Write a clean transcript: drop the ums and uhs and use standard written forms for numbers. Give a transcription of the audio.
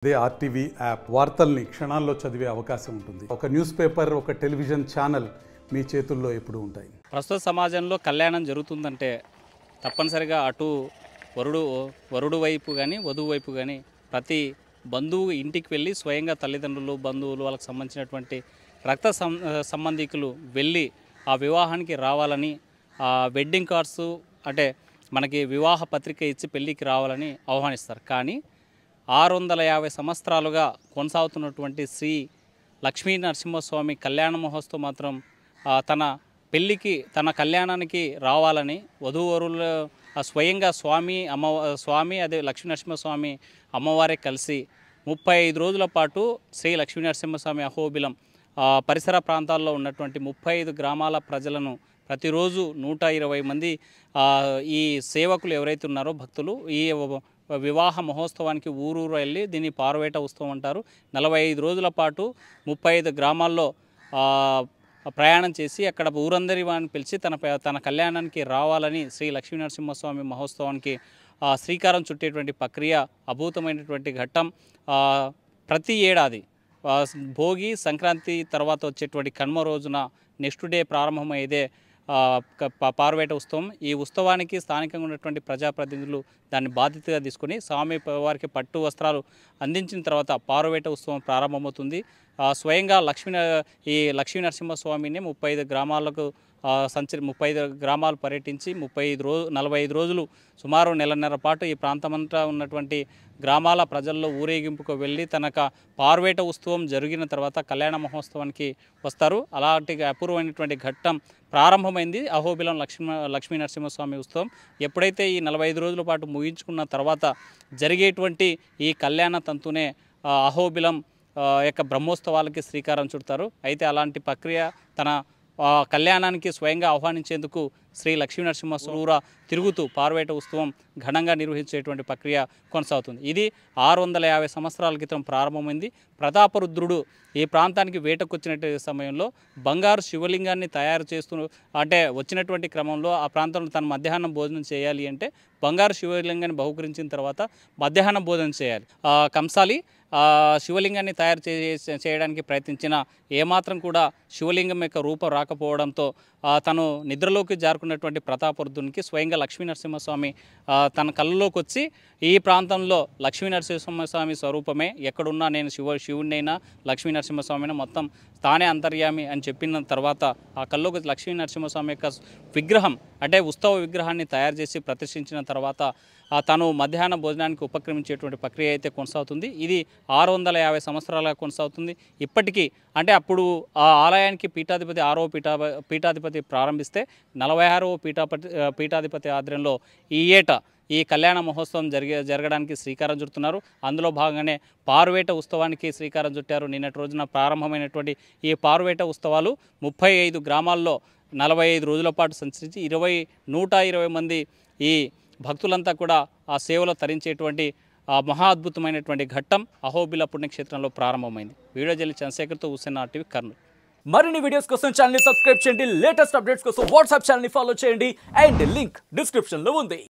అదే RTV app వార్తల్ని క్షణాల్లో చదివే అవకాశం ఉంటుంది. ఒక న్యూస్ పేపర్, ఒక టెలివిజన్ ఛానల్ మీ చేతుల్లో ఎప్పుడూ ఉంటాయి. ప్రస్తుత సమాజంలో కళ్యాణం జరుగుతుందంటే తప్పనిసరిగా అటు వరుడు వైపు కానీ వధువు వైపు కానీ ప్రతి బంధువు ఇంటికి వెళ్ళి స్వయంగా తల్లిదండ్రులు, బంధువులు, వాళ్ళకి సంబంధించినటువంటి రక్త సంబంధికులు వెళ్ళి ఆ వివాహానికి రావాలని, ఆ వెడ్డింగ్ కార్డ్స్ అంటే మనకి వివాహ పత్రిక ఇచ్చి పెళ్ళికి రావాలని ఆహ్వానిస్తారు. కానీ 650 సంవత్సరాలుగా కొనసాగుతున్నటువంటి శ్రీ లక్ష్మీ నరసింహస్వామి కళ్యాణ మహోత్సవం మాత్రం తన పెళ్ళికి, తన కళ్యాణానికి రావాలని వధూవరులు స్వయంగా స్వామి అదే లక్ష్మీ నరసింహస్వామి అమ్మవారే కలిసి 35 రోజుల పాటు శ్రీ లక్ష్మీ నరసింహస్వామి అహోబిలం పరిసర ప్రాంతాల్లో ఉన్నటువంటి 35 గ్రామాల ప్రజలను ప్రతిరోజు 120 మంది ఈ సేవకులు ఎవరైతే ఉన్నారో భక్తులు ఈ వివాహ మహోత్సవానికి ఊరూరు వెళ్ళి దీన్ని పారువేట ఉత్సవం అంటారు. 45 రోజుల పాటు 35 గ్రామాల్లో ప్రయాణం చేసి అక్కడ ఊరందరి వారిని పిలిచి తన కళ్యాణానికి రావాలని శ్రీ లక్ష్మీ నరసింహస్వామి మహోత్సవానికి శ్రీకారం చుట్టేటువంటి ప్రక్రియ అద్భుతమైనటువంటి ఘట్టం. ప్రతి ఏడాది భోగి సంక్రాంతి తర్వాత వచ్చేటువంటి కనుమ రోజున నెక్స్ట్ డే ప్రారంభమయ్యేదే పారువేట ఉత్సవం. ఈ ఉత్సవానికి స్థానికంగా ఉన్నటువంటి ప్రజాప్రతినిధులు దాన్ని బాధ్యతగా తీసుకుని స్వామి వారికి పట్టు వస్త్రాలు అందించిన తర్వాత పారువేట ఉత్సవం ప్రారంభమవుతుంది. స్వయంగా ఈ లక్ష్మీ నరసింహస్వామిని 35 గ్రామాలకు 35 గ్రామాలు పర్యటించి 45 రోజులు సుమారు నెలన్నర పాటు ఈ ప్రాంతమంతా ఉన్నటువంటి గ్రామాల ప్రజల్లో ఊరేగింపుకు వెళ్ళి తనకు పారువేట ఉత్సవం జరిగిన తర్వాత కళ్యాణ మహోత్సవానికి వస్తారు. అలాంటి అపూర్వమైనటువంటి ఘట్టం ప్రారంభమైంది అహోబిలం లక్ష్మీ నరసింహస్వామి ఉత్సవం. ఎప్పుడైతే ఈ 45 రోజుల పాటు ముగించుకున్న తర్వాత జరిగేటువంటి ఈ కళ్యాణ తంతునే అహోబిలం యొక్క బ్రహ్మోత్సవాలకి శ్రీకారం చుడతారు. అయితే అలాంటి ప్రక్రియ తన కళ్యాణానికి స్వయంగా ఆహ్వానించేందుకు శ్రీ లక్ష్మీ నరసింహస్వామి తిరుగుతూ పారువేట ఉత్సవం ఘనంగా నిర్వహించేటువంటి ప్రక్రియ కొనసాగుతుంది. ఇది 650 సంవత్సరాల క్రితం ప్రారంభమైంది. ప్రతాపరుద్రుడు ఈ ప్రాంతానికి వేటకొచ్చినటువంటి సమయంలో బంగారు శివలింగాన్ని తయారు అంటే వచ్చినటువంటి క్రమంలో ఆ ప్రాంతంలో తను మధ్యాహ్నం భోజనం చేయాలి అంటే బంగారు శివలింగాన్ని బహుకరించిన తర్వాత మధ్యాహ్నం భోజనం చేయాలి. కంసాలి శివలింగాన్ని తయారు చేయడానికి ప్రయత్నించిన ఏమాత్రం కూడా శివలింగం యొక్క రూపం రాకపోవడంతో తను నిద్రలోకి జారుకున్నటువంటి ప్రతాపరుద్రునికి స్వయంగా లక్ష్మీ నరసింహస్వామి తన కళ్ళలోకి వచ్చి ఈ ప్రాంతంలో లక్ష్మీ నరసింహస్వామి స్వరూపమే, ఎక్కడున్నా నేను శివుడినైనా లక్ష్మీ నరసింహస్వామిని మొత్తం తానే అంతర్యామి అని చెప్పిన తర్వాత ఆ కళ్ళలోకి లక్ష్మీ నరసింహస్వామి యొక్క విగ్రహం అంటే ఉత్సవ విగ్రహాన్ని తయారు చేసి ప్రతిష్ఠించిన తర్వాత తను మధ్యాహ్న భోజనానికి ఉపక్రమించేటువంటి ప్రక్రియ అయితే కొనసాగుతుంది. ఇది 650 సంవత్సరాలుగా కొనసాగుతుంది. ఇప్పటికీ అంటే అప్పుడు ఆ ఆలయానికి పీఠాధిపతి 6వ పీఠాధిపతి ప్రారంభిస్తే 46వ పీఠాధిపతి ఆధ్వర్యంలో ఈ ఏటా ఈ కళ్యాణ మహోత్సవం జరగడానికి శ్రీకారం చుడుతున్నారు. అందులో భాగంగానే పారువేట ఉత్సవానికి శ్రీకారం చుట్టారు. నిన్నటి రోజున ప్రారంభమైనటువంటి ఈ పారువేట ఉత్సవాలు 35 గ్రామాల్లో 45 రోజుల పాటు సంచరించి 120 మంది ఈ భక్తులంతా కూడా ఆ సేవలో తరించేటువంటి మహా అద్భుతమైనటువంటి ఘట్టం అహోబిల పుణ్యక్షేత్రంలో ప్రారంభమైంది. వీడియో జర్నలిస్ట్ చంద్రశేఖర్తో హుస్సేన్ RTV కర్నూలు. మరిన్ని వీడియోస్ కోసం ఛానల్ ని సబ్స్క్రైబ్ చేయండి. లేటెస్ట్ అప్డేట్స్ కోసం వాట్సాప్ ఛానల్ ని ఫాలో చేయండి. అండ్ లింక్ డిస్క్రిప్షన్ లో ఉంది.